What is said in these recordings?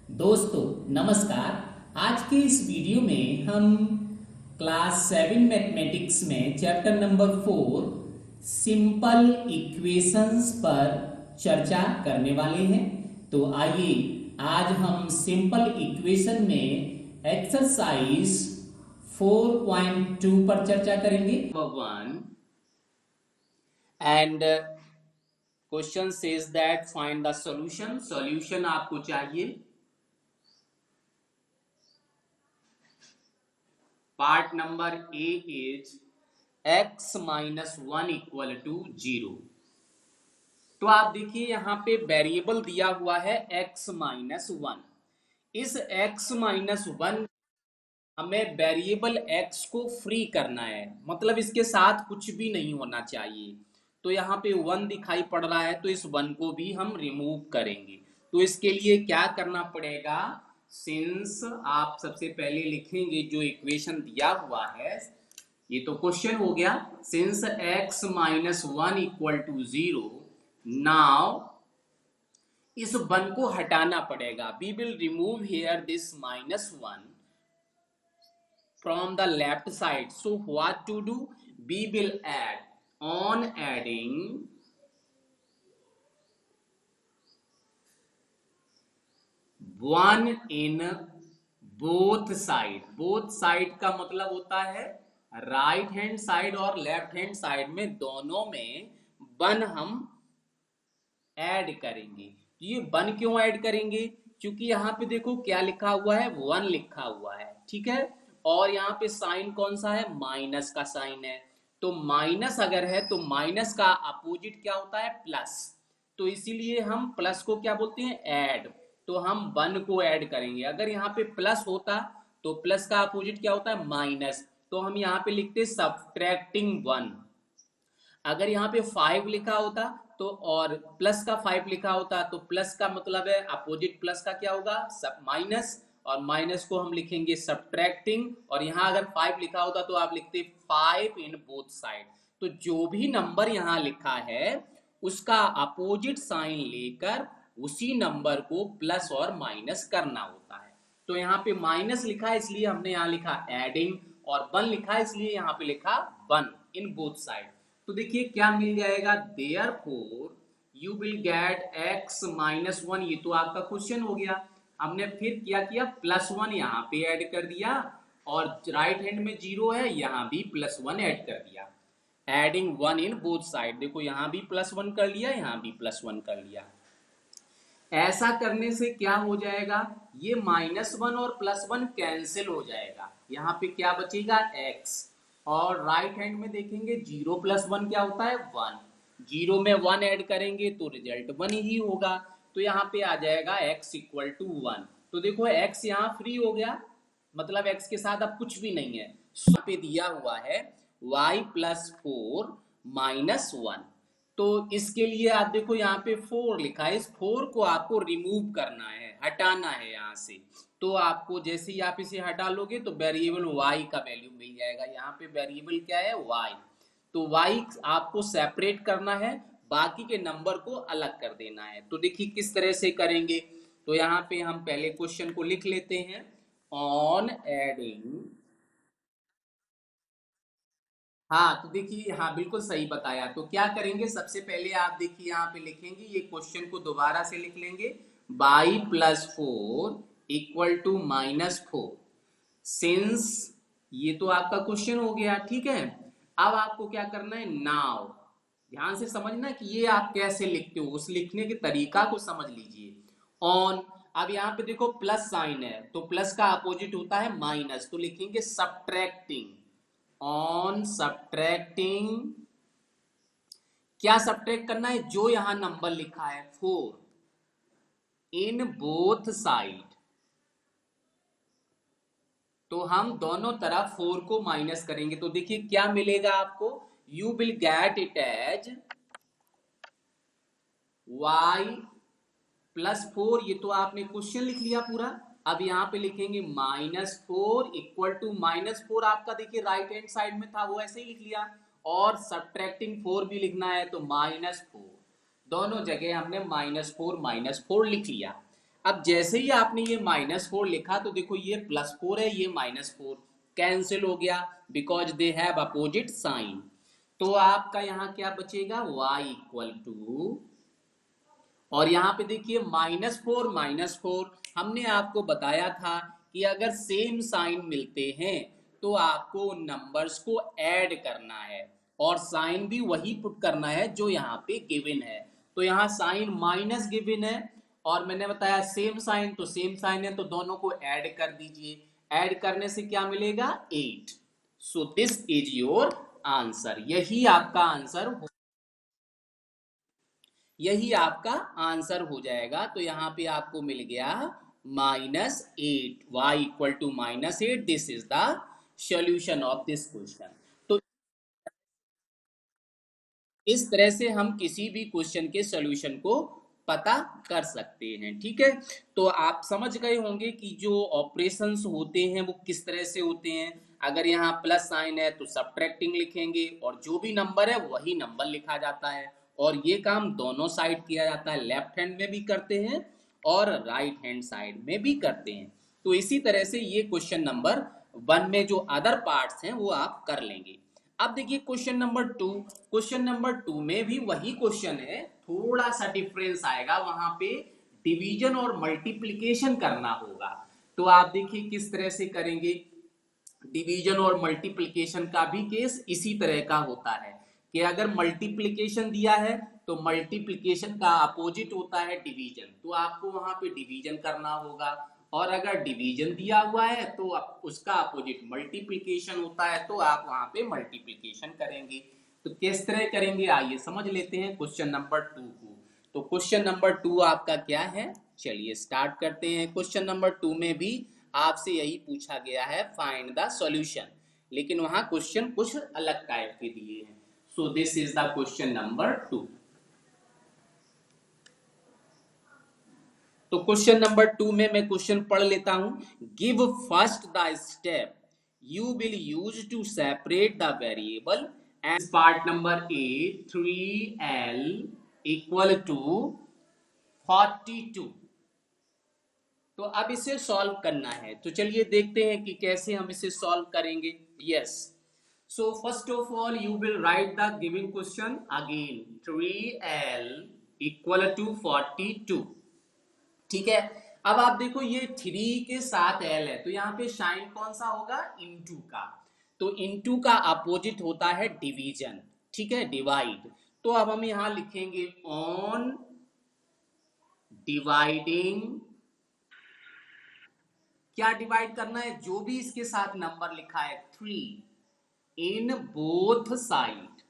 दोस्तों नमस्कार। आज के इस वीडियो में हम क्लास 7 मैथमेटिक्स में चैप्टर नंबर 4 सिंपल इक्वेशंस पर चर्चा करने वाले हैं। तो आइए आज हम सिंपल इक्वेशन में एक्सरसाइज 4.2 पर चर्चा करेंगे। Number 1 and question says that find the solution आपको चाहिए। Part number A is x minus 1 equal to 0। तो आप देखिए यहां पे वेरिएबल दिया हुआ है x माइनस 1। इस x माइनस 1 हमें वेरिएबल x को फ्री करना है, मतलब इसके साथ कुछ भी नहीं होना चाहिए। तो यहाँ पे 1 दिखाई पड़ रहा है, तो इस 1 को भी हम रिमूव करेंगे। तो इसके लिए क्या करना पड़ेगा, सिंस आप सबसे पहले लिखेंगे जो इक्वेशन दिया हुआ है, ये तो क्वेश्चन हो गया। Since x minus 1 equal to 0, now इस 1 को हटाना पड़ेगा। We will remove here this minus 1 from the left side. So what to do? We will add. On adding, one in both side. Both side का मतलब होता है right hand side और left hand side में, दोनों में 1 हम add करेंगे। ये 1 क्यों ऐड करेंगे? क्योंकि यहाँ पे देखो क्या लिखा हुआ है, 1 लिखा हुआ है, ठीक है। और यहाँ पे साइन कौन सा है, माइनस का साइन है। तो माइनस अगर है तो माइनस का अपोजिट क्या होता है, प्लस। तो इसीलिए हम प्लस को क्या बोलते हैं, ऐड। तो हम 1 को ऐड करेंगे। अगर यहाँ पे प्लस होता तो प्लस का अपोजिट क्या होता है, माइनस। तो हम यहाँ पे लिखते सब्ट्रैक्टिंग 1। अगर यहाँ पे 5 लिखा होता तो, और प्लस का 5 लिखा होता तो प्लस का मतलब है अपोजिट प्लस का क्या होगा, सब माइनस। और माइनस को हम लिखेंगे सब्ट्रैक्टिंग। और यहाँ अगर 5 लिखा होता तो आप लिखते 5 इन बोथ साइड। तो जो भी नंबर यहाँ लिखा है उसका अपोजिट साइन लेकर उसी नंबर को प्लस और माइनस करना होता है। तो यहाँ पे माइनस लिखा है इसलिए हमने यहाँ लिखा एडिंग, और 1 लिखा है इसलिए यहाँ पे लिखा 1 इन बोथ साइड। तो देखिए क्या मिल जाएगा, therefore you will gate x minus 1। ये तो आपका क्वेश्चन हो गया। हमने फिर क्या किया, प्लस 1 यहाँ पे ऐड कर दिया, और राइट हैंड में 0 है, यहाँ भी प्लस 1 ऐड कर दिया। एडिंग 1 इन बोथ साइड, देखो यहाँ भी प्लस 1 कर लिया, यहाँ भी प्लस 1 कर लिया। ऐसा करने से क्या हो जाएगा, ये -1 और +1 कैंसिल हो जाएगा। यहाँ पे क्या बचेगा, x। और राइट हैंड में देखेंगे 0 + 1 क्या होता है, 1। 0 में 1 ऐड करेंगे तो रिजल्ट 1 ही होगा। तो यहाँ पे आ जाएगा x = 1। तो देखो x यहाँ फ्री हो गया, मतलब x के साथ अब कुछ भी नहीं है। यहाँ पे दिया हुआ है y + 4 - 1। तो इसके लिए आप देखो यहाँ पे 4 लिखा है, इस 4 को आपको रिमूव करना है, हटाना है यहाँ से। तो आपको जैसे ही आप इसे हटा लोगे तो वेरिएबल y का वैल्यू मिल जाएगा। यहाँ पे वेरिएबल क्या है, y। तो y आपको सेपरेट करना है, बाकी के नंबर को अलग कर देना है। तो देखिए किस तरह से करेंगे। तो यहाँ पे हम पहले क्वेश्चन को लिख लेते हैं। ऑन एडिंग, हाँ तो देखिए, हाँ बिल्कुल सही बताया। तो क्या करेंगे, सबसे पहले आप देखिए यहाँ पे लिखेंगे, ये क्वेश्चन को दोबारा से लिख लेंगे। y + 4 = -4। सिंस ये तो आपका क्वेश्चन हो गया, ठीक है। अब आपको क्या करना है, नाउ ध्यान से समझना कि ये आप कैसे लिखते हो, उस लिखने के तरीका को समझ लीजिए। ऑन, अब यहाँ पे देखो प्लस साइन है तो प्लस का अपोजिट होता है माइनस, तो लिखेंगे सब्ट्रैक्टिंग। ऑन सब्ट्रैक्टिंग, क्या सब्ट्रैक्ट करना है, जो यहां नंबर लिखा है 4 इन बोथ साइड। तो हम दोनों तरफ 4 को माइनस करेंगे। तो देखिए क्या मिलेगा आपको, you will get it as y + 4। ये तो आपने क्वेश्चन लिख लिया पूरा। अब यहाँ पे लिखेंगे -4 = -4। आपका देखिए राइट हैंड साइड में था, वो ऐसे ही लिख लिया। और सब्ट्रैक्टिंग 4 भी लिखना है तो -4। दोनों जगह हमने -4 लिख लिया। अब जैसे ही आपने ये -4 लिखा तो देखो ये +4 है, ये -4 कैंसिल हो गया because they have opposite sign. तो आपका यहाँ क्या बचेगा, y इक्वल टू, और यहाँ पे देखिए -4 हमने आपको बताया था कि अगर सेम साइन मिलते हैं तो आपको नंबर्स को ऐड करना है और साइन भी वही पुट करना है जो यहाँ पे गिवन है। तो यहाँ साइन माइनस गिवन है और मैंने बताया सेम साइन, तो सेम साइन है तो दोनों को ऐड कर दीजिए। ऐड करने से क्या मिलेगा, 8। सो दिस इज योर आंसर। यही आपका आंसर हो जाएगा। तो यहाँ पे आपको मिल गया -8, y equal to -8। This is the solution of this question. तो इस तरह से हम किसी भी क्वेश्चन के सॉल्यूशन को पता कर सकते हैं। ठीक है, तो आप समझ गए होंगे कि जो ऑपरेशंस होते हैं वो किस तरह से होते हैं। अगर यहाँ प्लस साइन है तो सब्ट्रैक्टिंग लिखेंगे और जो भी नंबर है वही नंबर लिखा जाता है। और ये काम दोनों साइड किया जाता है, लेफ्ट हैंड में भी करते हैं और राइट हैंड साइड में भी करते हैं। तो इसी तरह से ये क्वेश्चन नंबर 1 में जो अदर पार्ट्स हैं वो आप कर लेंगे। अब देखिए क्वेश्चन नंबर टू में भी वही क्वेश्चन है, थोड़ा सा डिफरेंस आएगा। वहां पे डिवीजन और मल्टीप्लिकेशन करना होगा। तो आप देखिए किस तरह से करेंगे। डिवीजन और मल्टीप्लिकेशन का भी केस इसी तरह का होता है कि अगर मल्टीप्लिकेशन दिया है तो मल्टीप्लिकेशन का अपोजिट होता है डिवीजन, तो आपको वहां पे डिवीजन करना होगा। और अगर डिवीजन दिया हुआ है तो उसका अपोजिट मल्टीप्लिकेशन होता है, तो आप वहां पे मल्टीप्लिकेशन करेंगे। तो किस तरह करेंगे आइए समझ लेते हैं क्वेश्चन नंबर 2 को। तो क्वेश्चन नंबर 2 आपका क्या है, चलिए स्टार्ट करते हैं। क्वेश्चन नंबर 2 में भी आपसे यही पूछा गया है, फाइंड द सॉल्यूशन, लेकिन वहां क्वेश्चन कुछ अलग टाइप के दिए हैं। सो this is the question number 2। तो क्वेश्चन नंबर 2 में मैं क्वेश्चन पढ़ लेता हूं। Give first the step you will use to separate the variable and part number A 3l equal to 42। तो अब इसे सॉल्व करना है, तो चलिए देखते हैं कि कैसे हम इसे सॉल्व करेंगे। Yes, so first of all you will write the given question again, 3l equal to 42। ठीक है, अब आप देखो ये 3 के साथ l है तो यहाँ पे साइन कौन सा होगा, इनटू का। तो इनटू का अपोजिट होता है डिवीजन, ठीक है, डिवाइड। तो अब हम यहां लिखेंगे ऑन डिवाइडिंग, क्या डिवाइड करना है, जो भी इसके साथ नंबर लिखा है 3 इन बोथ साइड।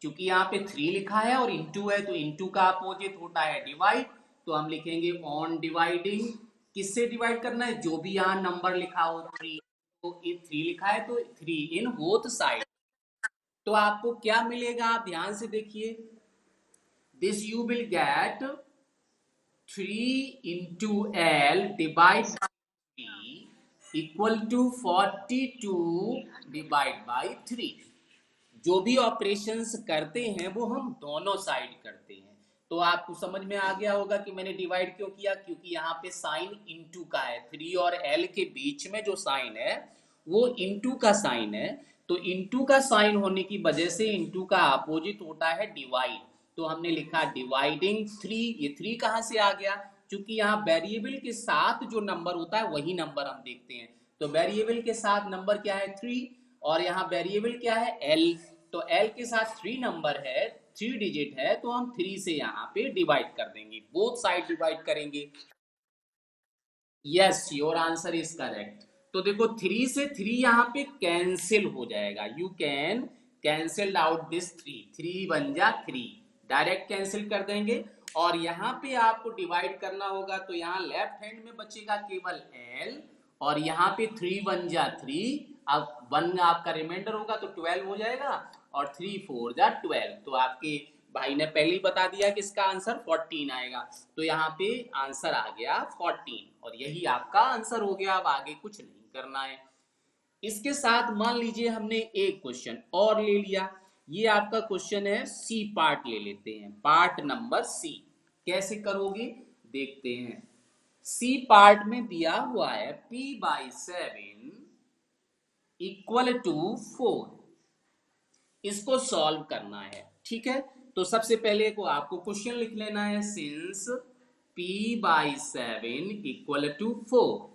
क्योंकि यहाँ पे 3 लिखा है और इनटू है तो इनटू का अपोजिट होता है डिवाइड। तो हम लिखेंगे ऑन डिवाइडिंग, किससे डिवाइड करना है, जो भी यहाँ नंबर लिखा हो 3, तो 3 लिखा है तो 3 इन बोथ साइड। तो आपको क्या मिलेगा, आप ध्यान से देखिए, this you will gate 3 into L divide by 3 equal to 42 divide by 3। जो भी ऑपरेशंस करते हैं वो हम दोनों साइड करते हैं। तो आपको समझ में आ गया होगा कि मैंने डिवाइड क्यों किया, क्योंकि यहाँ पे साइन इनटू का है, 3 और L के बीच में जो साइन है वो इनटू का साइन है। तो इनटू का साइन होने की वजह से इनटू का अपोजिट होता है डिवाइड। तो हमने लिखा डिवाइडिंग 3। ये 3 कहां से आ गया, क्योंकि यहाँ वेरिएबल के साथ जो नंबर होता है वही नंबर हम देखते हैं। तो वेरिएबल के साथ नंबर क्या है 3 और यहाँ वेरिएबल क्या है L। तो L के साथ 3 नंबर है, 3 डिजिट है, तो हम 3 से यहाँ पे डिवाइड कर देंगे, बोथ साइड डिवाइड करेंगे। Yes, your answer is correct. तो देखो 3 से 3 यहाँ पे कैंसिल हो जाएगा, you can cancel out this 3, 3 बन जा 3, डायरेक्ट कैंसिल कर देंगे। और यहाँ पे आपको डिवाइड करना होगा तो यहाँ लेफ्ट हैंड में बचेगा केवल L और यहाँ पे 3 बन जा 3, अब 1 आपका रिमाइंडर होगा तो 12 हो जाएगा और 3 4 जा 12। तो आपके भाई ने पहले ही बता दिया कि इसका आंसर 14 आएगा। तो यहाँ पे आंसर आ गया 14 और यही आपका आंसर हो गया। अब आगे कुछ नहीं करना है। इसके साथ मान लीजिए हमने एक क्वेश्चन और ले लिया, ये आपका क्वेश्चन है सी पार्ट, ले लेते हैं पार्ट नंबर सी। कैसे करोगे देखते हैं। सी पार्ट में दिया हुआ है p/7 इक्वल टू 4, इसको सॉल्व करना है। ठीक है, तो सबसे पहले को आपको क्वेश्चन लिख लेना है, सिंस p/7 इक्वल टू 4।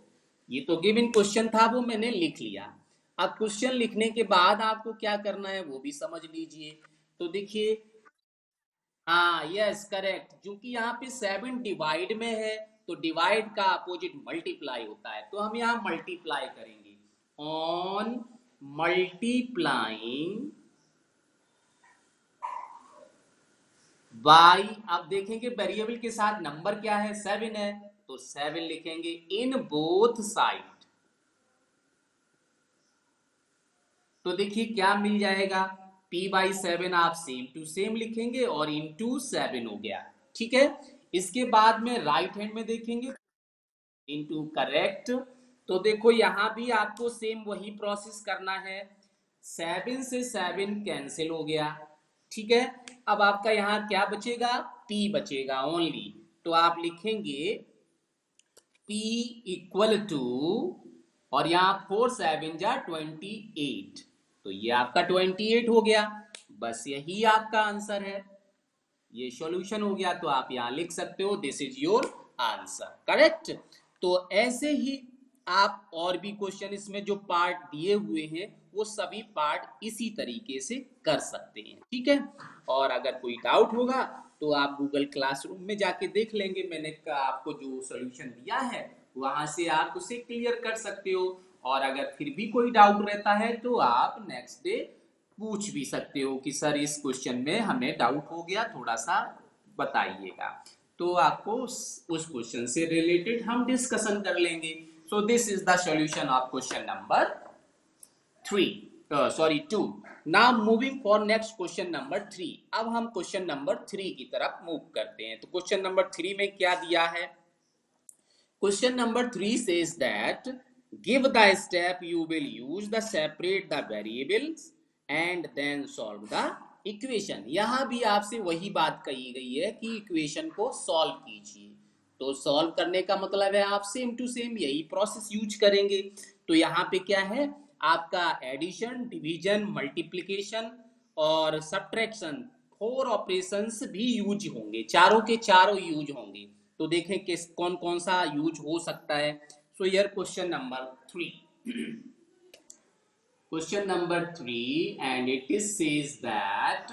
ये तो गिवन क्वेश्चन था, वो मैंने लिख लिया। अब क्वेश्चन लिखने के बाद आपको क्या करना है वो भी समझ लीजिए। तो देखिए, हाँ यस करेक्ट, क्योंकि यहाँ पे 7 डिवाइड में है तो डिवाइड का अपोजिट मल्टीप्लाई होता है, तो हम यहाँ मल्टीप्लाई करेंगे। ऑन मल्टीप्लाइंग बाई, अब देखेंगे वेरिएबल के साथ नंबर क्या है, 7 है, तो 7 लिखेंगे इन बोथ साइड। तो देखिए क्या मिल जाएगा, p/7 आप सेम टू सेम लिखेंगे और इनटू 7 हो गया। ठीक है, इसके बाद में राइट हैंड में देखेंगे इनटू, करेक्ट। तो देखो यहां भी आपको सेम वही प्रोसेस करना है, 7 से 7 कैंसिल हो गया। ठीक है, अब आपका यहां क्या बचेगा, p बचेगा ओनली। तो आप लिखेंगे p इक्वल टू, और यहाँ 4 7 जा 28, तो ये आपका 28 हो गया। बस यही आपका आंसर है, ये सॉल्यूशन हो गया। तो आप यहां लिख सकते हो this is your answer, correct. तो ऐसे ही आप और भी क्वेश्चन इसमें जो पार्ट दिए हुए हैं वो सभी पार्ट इसी तरीके से कर सकते हैं। ठीक है, और अगर कोई डाउट होगा तो आप गूगल क्लासरूम में जाके देख लेंगे, मैंने आपको जो सॉल्यूशन दिया है वहां से आप उसे क्लियर कर सकते हो। और अगर फिर भी कोई डाउट रहता है तो आप नेक्स्ट डे पूछ भी सकते हो कि सर इस क्वेश्चन में हमें डाउट हो गया, थोड़ा सा बताइएगा, तो आपको उस क्वेश्चन से रिलेटेड हम डिस्कशन कर लेंगे। सो this is the solution of question number 2। Now moving for next question number 3। अब हम क्वेश्चन नंबर 3 की तरफ मूव करते हैं। तो क्वेश्चन नंबर 3 में क्या दिया है, question number 3 says that give the step you will use the separate the variables and then solve the equation। यहां भी आपसे वही बात कही गई है कि इक्वेशन को सॉल्व कीजिए। तो सॉल्व करने का मतलब है आप सेम टू सेम यही प्रोसेस यूज करेंगे। तो यहाँ पे क्या है, आपका एडिशन, डिवीजन, मल्टीप्लिकेशन और सब्ट्रैक्शन, 4 ऑपरेशंस भी यूज होंगे, चारों के चारों यूज होंगे। तो देखें किस कौन कौन सा यूज हो सकता है। So here question number 3, question number 3 and it is says that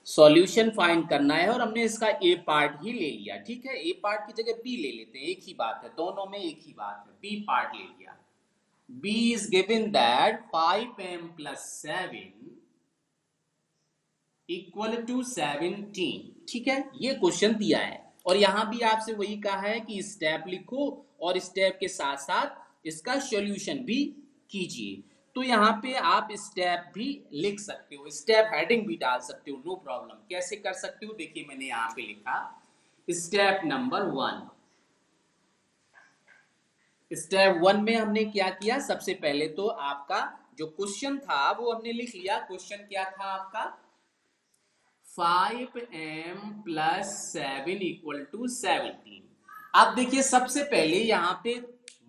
solution find करना है, और हमने इसका ए पार्ट ही ले लिया। ठीक है, ए पार्ट की जगह बी ले लेते हैं, एक ही बात है, दोनों में एक ही बात है, बी पार्ट ले लिया। B is given that 5m + 7 equal to 17। ठीक है, ये क्वेश्चन दिया है और यहां भी आपसे वही कहा है कि स्टेप लिखो और स्टेप के साथ साथ इसका सॉल्यूशन भी कीजिए। तो यहाँ पे आप स्टेप भी लिख सकते हो, स्टेप हेडिंग भी डाल सकते हो, नो प्रॉब्लम। कैसे कर सकते हो, देखिए मैंने यहाँ पे लिखा स्टेप नंबर 1। स्टेप 1 में हमने क्या किया, सबसे पहले तो आपका जो क्वेश्चन था वो हमने लिख लिया। क्वेश्चन क्या था आपका, 5m + 7 इक्वल टू 17। अब देखिए सबसे पहले यहाँ पे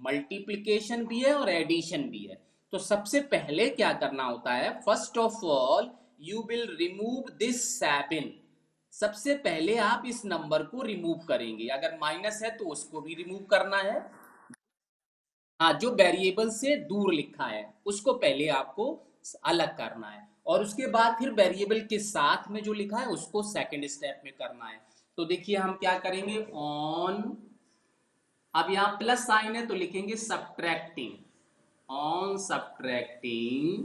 मल्टीप्लिकेशन भी है और एडिशन भी है। तो सबसे पहले क्या करना होता है, first of all you will remove this 7। सबसे पहले आप इस नंबर को रिमूव करेंगे, अगर माइनस है तो उसको भी रिमूव करना है। हाँ, जो वेरिएबल से दूर लिखा है उसको पहले आपको अलग करना है, और उसके बाद फिर वेरिएबल के साथ में जो लिखा है उसको सेकंड स्टेप में करना है। तो देखिए हम क्या करेंगे, ऑन, अब यहाँ प्लस साइन है तो लिखेंगे सब्ट्रैक्टिंग, ऑन सब्ट्रैक्टिंग।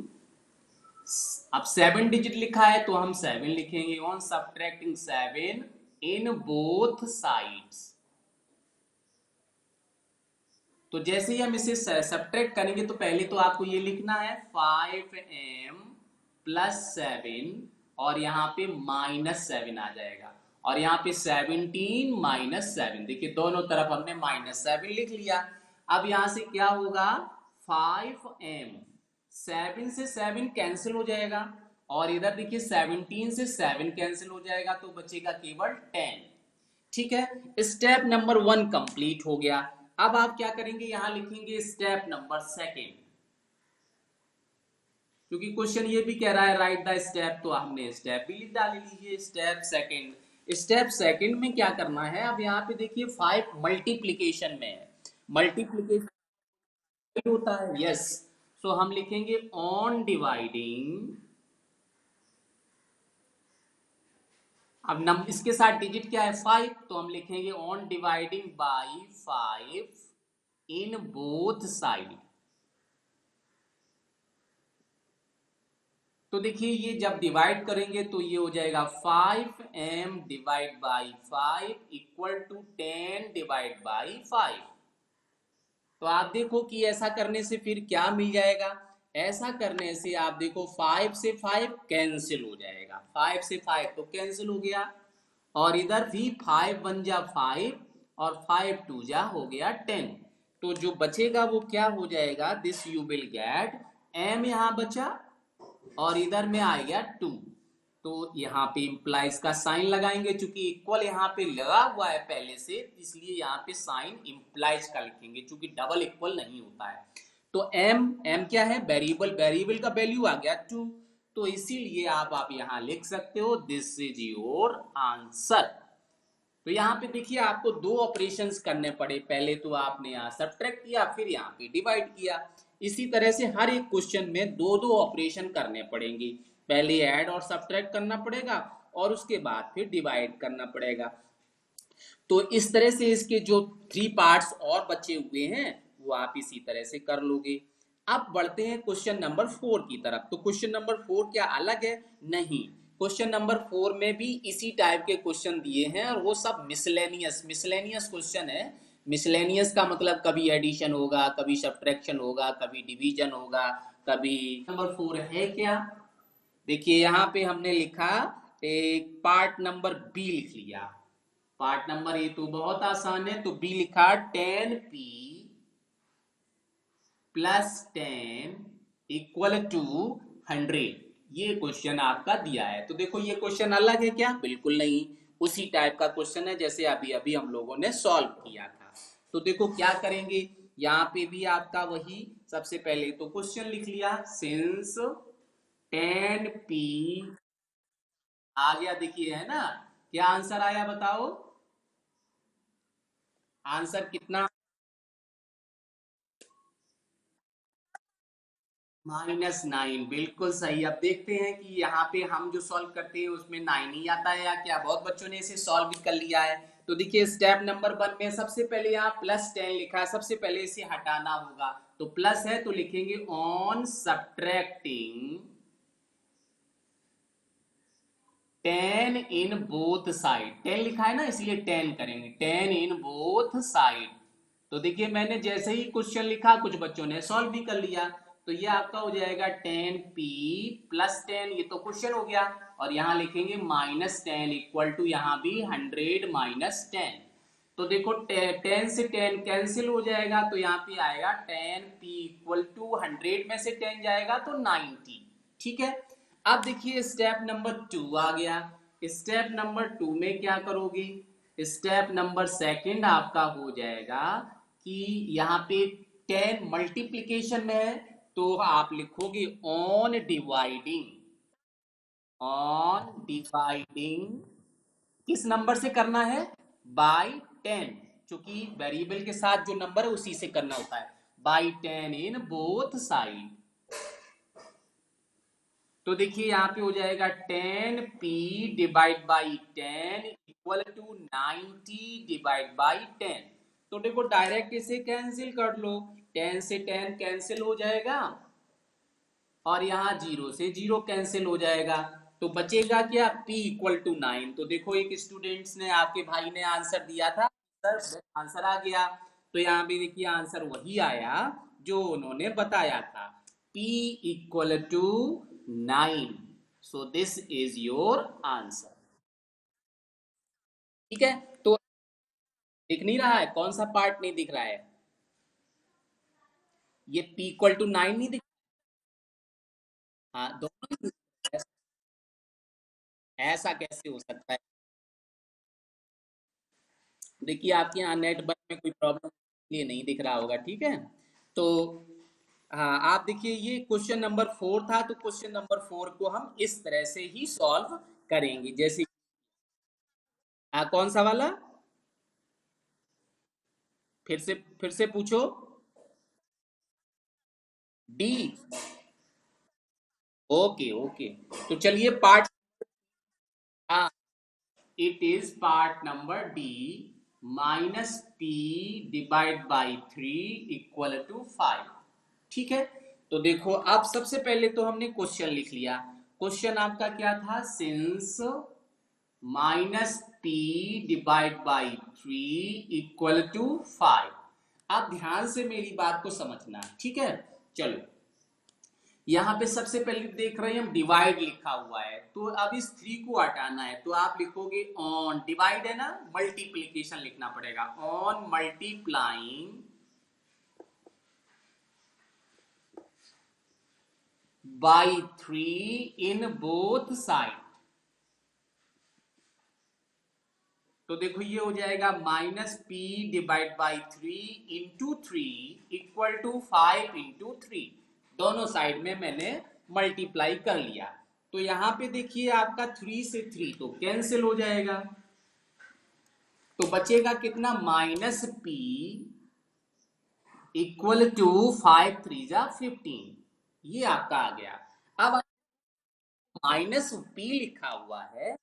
अब 7 डिजिट लिखा है तो हम 7 लिखेंगे, on subtracting 7 in both sides. तो जैसे ही हम इसे सब्ट्रैक्ट करेंगे तो पहले तो आपको ये लिखना है 5m + 7 और यहाँ पे -7 आ जाएगा, और यहाँ पे 17 - 7। देखिए दोनों तरफ हमने -7 लिख लिया। अब यहाँ से क्या होगा, 5m, 7 से 7 कैंसिल हो जाएगा, और इधर देखिए 17 से 7 कैंसिल हो जाएगा तो बचेगा केवल 10। ठीक है, स्टेप नंबर 1 कंप्लीट हो गया। अब आप क्या करेंगे, यहां लिखेंगे स्टेप नंबर 2, क्योंकि क्वेश्चन ये भी कह रहा है राइट द स्टेप, तो हमने स्टेप भी लिख डाल लीजिए। स्टेप सेकंड, स्टेप सेकंड में क्या करना है, अब यहाँ पे देखिए 5 मल्टीप्लीकेशन में है, मल्टीप्लीकेशन होता है, यस। सो हम लिखेंगे ऑन डिवाइडिंग, अब नम इसके साथ डिजिट क्या है 5, तो हम लिखेंगे on dividing by 5 in both side. तो देखिए ये जब डिवाइड करेंगे तो ये हो जाएगा 5m divide by 5 equal to 10 divide by 5। तो आप देखो कि ऐसा करने से फिर क्या मिल जाएगा, ऐसा करने से आप देखो 5 से 5 कैंसिल हो जाएगा, 5 से 5 तो कैंसिल हो गया, और इधर भी 5 1 जा 5 और 5 2 जा हो गया 10। तो जो बचेगा वो क्या हो जाएगा, this you will gate m यहां बचा और इधर में आ गया 2। तो यहाँ पे इंप्लाइज का साइन लगाएंगे, चूंकि इक्वल यहाँ पे लगा हुआ है पहले से, इसलिए यहाँ पे साइन इंप्लाइज का लिखेंगे, चूंकि डबल इक्वल नहीं होता है। तो m क्या है, वेरिएबल, वेरिएबल का वैल्यू आ गया 2, तो इसीलिए आप यहाँ लिख सकते हो दिस इज योर आंसर। तो यहाँ पे देखिए आपको दो ऑपरेशंस करने पड़े, पहले तो आपने यहाँ सब्ट्रैक्ट किया, फिर यहाँ पे डिवाइड किया। इसी तरह से हर एक क्वेश्चन में दो दो ऑपरेशन करने पड़ेंगे, पहले ऐड और सब्ट्रैक्ट करना पड़ेगा और उसके बाद फिर डिवाइड करना पड़ेगा। तो इस तरह से इसके जो 3 पार्ट्स और बचे हुए हैं वो आप इसी तरह से कर लोगे। अब बढ़ते हैं क्वेश्चन नंबर 4 की तरफ। तो क्वेश्चन नंबर 4 क्या अलग है, नहीं, क्वेश्चन नंबर 4 में भी इसी टाइप के क्वेश्चन दिए हैं और वो सब मिसलेनियस मिसलेनियस क्वेश्चन है। मिसलेनियस का मतलब कभी एडिशन होगा, कभी सब्ट्रैक्शन होगा, कभी डिवीजन होगा, कभी। नंबर 4 है क्या, देखिए यहाँ पे हमने लिखा, एक पार्ट नंबर बी लिख लिया। पार्ट नंबर ए तो बहुत आसान है, तो बी लिखा 10p प्लस 10 इक्वल टू 100। ये क्वेश्चन आपका दिया है, तो देखो ये क्वेश्चन अलग है क्या, बिल्कुल नहीं, उसी टाइप का क्वेश्चन है जैसे अभी अभी हम लोगों ने सॉल्व किया था। तो देखो क्या करेंगे, यहाँ पे भी आपका वही, सबसे पहले तो क्वेश्चन लिख लिया, सिंस 10p आ गया, देखिए है ना, क्या आंसर आया बताओ, आंसर कितना, -9, बिल्कुल सही। अब देखते हैं कि यहाँ पे हम जो सॉल्व करते हैं उसमें 9 ही आता है या क्या, बहुत बच्चों ने इसे सॉल्व भी कर लिया है। तो देखिए स्टेप नंबर 1 में सबसे पहले यहाँ +10 लिखा है, सबसे पहले इसे हटाना होगा, तो प्लस है तो लिखेंगे on subtracting 10 in both side, 10 लिखा है ना इसलिए 10 करेंगे, 10 इन बोथ साइड। तो देखिए मैंने जैसे ही क्वेश्चन लिखा कुछ बच्चों ने सॉल्व भी कर लिया, तो ये आपका हो जाएगा 10p प्लस 10, ये तो क्वेश्चन हो गया, और यहाँ लिखेंगे -10 इक्वल टू, यहाँ भी 100 -10। तो देखो 10 से 10 कैंसिल हो जाएगा, तो यहाँ पे आएगा 10p इक्वल टू 100 में से 10 जाएगा तो 90। ठीक है, अब देखिए स्टेप नंबर 2 आ गया। स्टेप नंबर 2 में क्या करोगे, स्टेप नंबर सेकंड आपका हो जाएगा कि यहाँ पे 10 मल्टीप्लीकेशन में है, तो आप लिखोगे ऑन डिवाइडिंग किस नंबर से करना है, बाई 10, क्योंकि वेरिएबल के साथ जो नंबर है उसी से करना होता है, बाई 10 इन बोथ साइड। तो देखिए यहाँ पे हो जाएगा 10p divide by 10 equal to 90 divide by 10। तो देखो डायरेक्ट इसे कैंसिल कर लो, 10 से 10 कैंसिल हो जाएगा और यहाँ 0 से 0 कैंसिल हो जाएगा, तो बचेगा क्या, p इक्वल टू 9। तो देखो एक स्टूडेंट्स ने, आपके भाई ने आंसर दिया था, सर आंसर आ गया, तो यहाँ पे देखिए आंसर वही आया जो उन्होंने बताया था, p equal to 9। So this is your answer. ठीक है, तो दिख नहीं रहा है, कौन सा पार्ट नहीं दिख रहा है, ये p इक्वल टू 9 नहीं दिख, हाँ दोनों ही दिख रहा है। ऐसा कैसे हो सकता है? देखिए आपके यहाँ नेटवर्क में कोई प्रॉब्लम इसलिए नहीं दिख रहा होगा, ठीक है। तो हाँ, आप देखिए ये क्वेश्चन नंबर 4 था, तो क्वेश्चन नंबर 4 को हम इस तरह से ही सॉल्व करेंगे, जैसे कौन सा वाला? फिर से पूछो। डी। Okay okay. तो चलिए पार्ट, हाँ, it is part number D, minus P divide by 3 equal to 5। ठीक है। तो देखो अब सबसे पहले तो हमने क्वेश्चन लिख लिया। क्वेश्चन आपका क्या था? Since minus P divide by 3 equal to 5। आप ध्यान से मेरी बात को समझना, ठीक है। चलो, यहाँ पे सबसे पहले देख रहे हैं हम डिवाइड लिखा हुआ है, तो अब इस 3 को हटाना है, तो आप लिखोगे ऑन, डिवाइड है ना, मल्टीप्लीकेशन लिखना पड़ेगा, on multiplying by 3 in both side. तो देखो ये हो जाएगा minus P divide by 3 into 3 equal to 5 into 3। दोनों साइड में मैंने मल्टीप्लाई कर लिया। तो यहां पे देखिए आपका 3 से 3 तो कैंसिल हो जाएगा, तो बचेगा कितना? माइनस पी इक्वल टू 5 3 जा 15। ये आपका आ गया। अब माइनस पी लिखा हुआ है,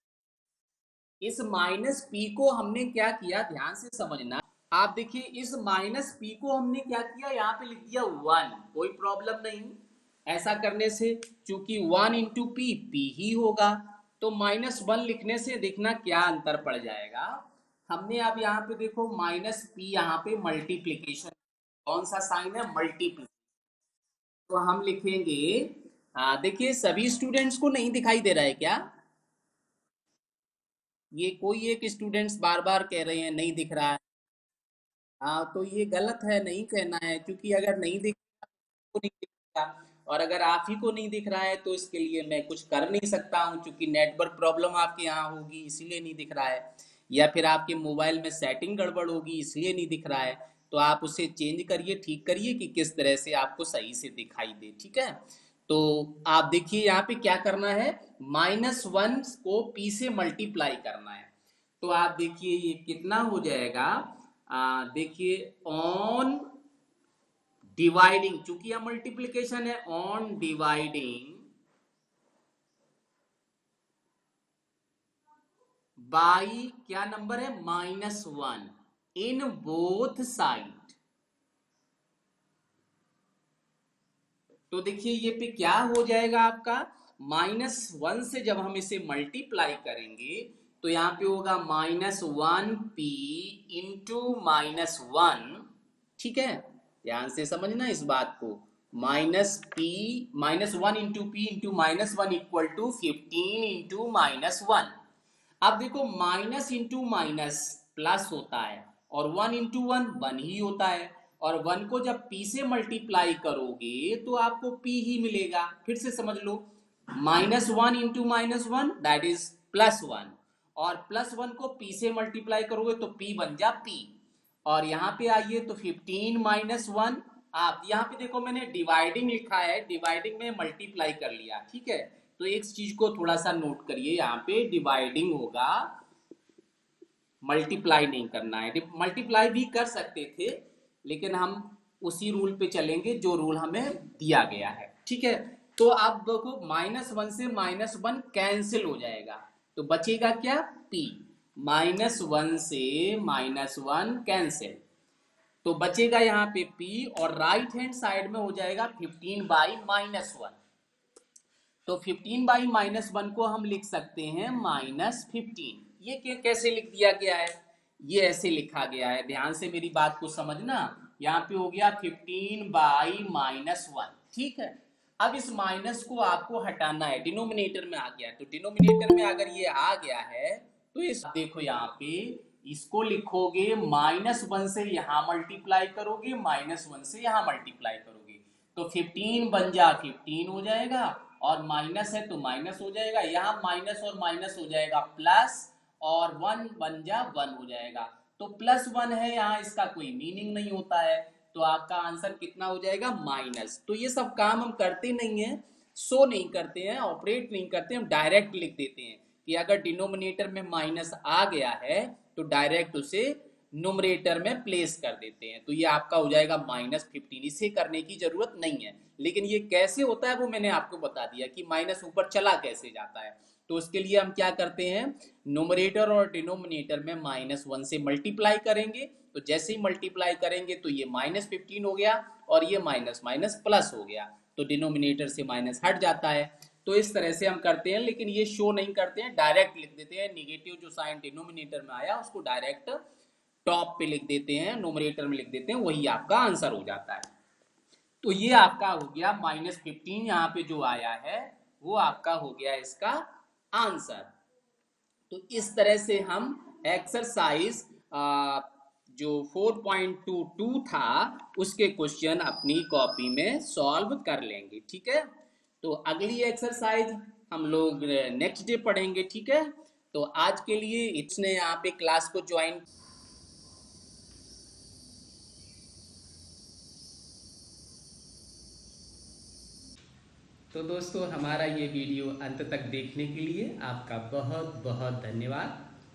इस माइनस पी को हमने क्या किया, ध्यान से समझना। आप देखिए इस माइनस पी को हमने क्या किया, यहाँ पे लिख दिया 1, कोई प्रॉब्लम नहीं। ऐसा करने से चूंकि 1 इंटू पी पी ही होगा, तो -1 लिखने से देखना क्या अंतर पड़ जाएगा। हमने अब यहाँ पे देखो माइनस पी, यहाँ पे मल्टीप्लीकेशन, कौन सा साइन है? मल्टीप्ली। तो हम लिखेंगे, हाँ देखिए सभी स्टूडेंट्स को नहीं दिखाई दे रहा है क्या? ये कोई एक स्टूडेंट्स बार बार कह रहे हैं नहीं दिख रहा है। हाँ तो ये गलत है, नहीं कहना है, क्योंकि अगर नहीं दिख को नहीं दिख रहा, और अगर आप ही को नहीं दिख रहा है तो इसके लिए मैं कुछ कर नहीं सकता हूँ, क्योंकि नेटवर्क प्रॉब्लम आपके यहाँ होगी इसीलिए नहीं दिख रहा है, या फिर आपके मोबाइल में सेटिंग गड़बड़ होगी इसलिए नहीं दिख रहा है। तो आप उसे चेंज करिए, ठीक करिए कि किस तरह से आपको सही से दिखाई दे, ठीक है। तो आप देखिए यहाँ पे क्या करना है, -1 को पी से मल्टीप्लाई करना है। तो आप देखिए ये कितना हो जाएगा, देखिए ऑन डिवाइडिंग, चूंकि यह मल्टीप्लीकेशन है, ऑन डिवाइडिंग बाई क्या नंबर है? -1 इन बोथ साइड। तो देखिए ये पे क्या हो जाएगा आपका, -1 से जब हम इसे मल्टीप्लाई करेंगे तो यहाँ पे होगा -1 p इंटू -1। ठीक है, ध्यान से समझना इस बात को। -1 into P equal to 15 into -1। अब देखो माइनस इंटू माइनस प्लस होता है, और 1 इंटू 1 1 ही होता है, और 1 को जब p से मल्टीप्लाई करोगे तो आपको p ही मिलेगा। फिर से समझ लो, -1 इंटू -1 दैट इज +1, और +1 को p से मल्टीप्लाई करोगे तो p बन जा p। और यहाँ पे आइए तो 15 - 1, आप यहाँ पे देखो मैंने डिवाइडिंग लिखा है, डिवाइडिंग में मल्टीप्लाई कर लिया, ठीक है। तो एक चीज को थोड़ा सा नोट करिए, यहाँ पे डिवाइडिंग होगा, मल्टीप्लाई नहीं करना है। मल्टीप्लाई भी कर सकते थे, लेकिन हम उसी रूल पे चलेंगे जो रूल हमें दिया गया है, ठीक है। तो आप देखो -1 से -1 कैंसिल हो जाएगा, तो बचेगा क्या? p। -1 से -1 कैंसिल, तो बचेगा यहाँ पे p, और राइट हैंड साइड में हो जाएगा 15/-1। तो 15/-1 को हम लिख सकते हैं -15। ये कैसे लिख दिया गया है? ये ऐसे लिखा गया है, ध्यान से मेरी बात को समझना। यहाँ पे हो गया 15/-1, ठीक है। अब इस माइनस को आपको हटाना है, डिनोमिनेटर में आ गया है, तो डिनोमिनेटर में अगर ये आ गया है तो इस देखो यहाँ पे इसको लिखोगे, -1 से यहाँ मल्टीप्लाई करोगे, -1 से यहाँ मल्टीप्लाई करोगे, तो 15 बन जा 15 हो जाएगा, और माइनस है तो माइनस हो जाएगा, यहाँ माइनस और माइनस हो जाएगा प्लस, और 1 बन जा 1 हो जाएगा। तो +1 है यहाँ, इसका कोई मीनिंग नहीं होता है, तो आपका आंसर कितना हो जाएगा माइनस। तो ये सब काम हम करते नहीं है, शो नहीं करते हैं, ऑपरेट नहीं करते हैं, हम डायरेक्ट लिख देते हैं कि अगर डिनोमिनेटर में माइनस आ गया है तो डायरेक्ट उसे नुमरेटर में प्लेस कर देते हैं। तो ये आपका हो जाएगा -15। इसे करने की जरूरत नहीं है, लेकिन ये कैसे होता है वो मैंने आपको बता दिया कि माइनस ऊपर चला कैसे जाता है। तो उसके लिए हम क्या करते हैं, नुमरेटर और डिनोमिनेटर में -1 से मल्टीप्लाई करेंगे। तो जैसे ही मल्टीप्लाई करेंगे तो ये -15 हो गया, और ये माइनस माइनस प्लस हो गया, तो डिनोमिनेटर से माइनस हट जाता है। तो इस तरह से हम करते हैं, लेकिन ये शो नहीं करते हैं, डायरेक्ट लिख देते हैं। निगेटिव जो साइन डिनोमिनेटर में आया उसको डायरेक्ट टॉप पे लिख देते हैं, नोमरेटर में लिख देते हैं, वही आपका आंसर हो जाता है। तो ये आपका हो गया -15, यहाँ पे जो आया है वो आपका हो गया इसका आंसर। तो इस तरह से हम एक्सरसाइज जो 4.22 था उसके क्वेश्चन अपनी कॉपी में सॉल्व कर लेंगे, ठीक है। तो अगली एक्सरसाइज हम लोग नेक्स्ट डे पढ़ेंगे, ठीक है। तो आज के लिए इसने यहाँ पे क्लास को ज्वाइन। तो दोस्तों, हमारा ये वीडियो अंत तक देखने के लिए आपका बहुत बहुत धन्यवाद।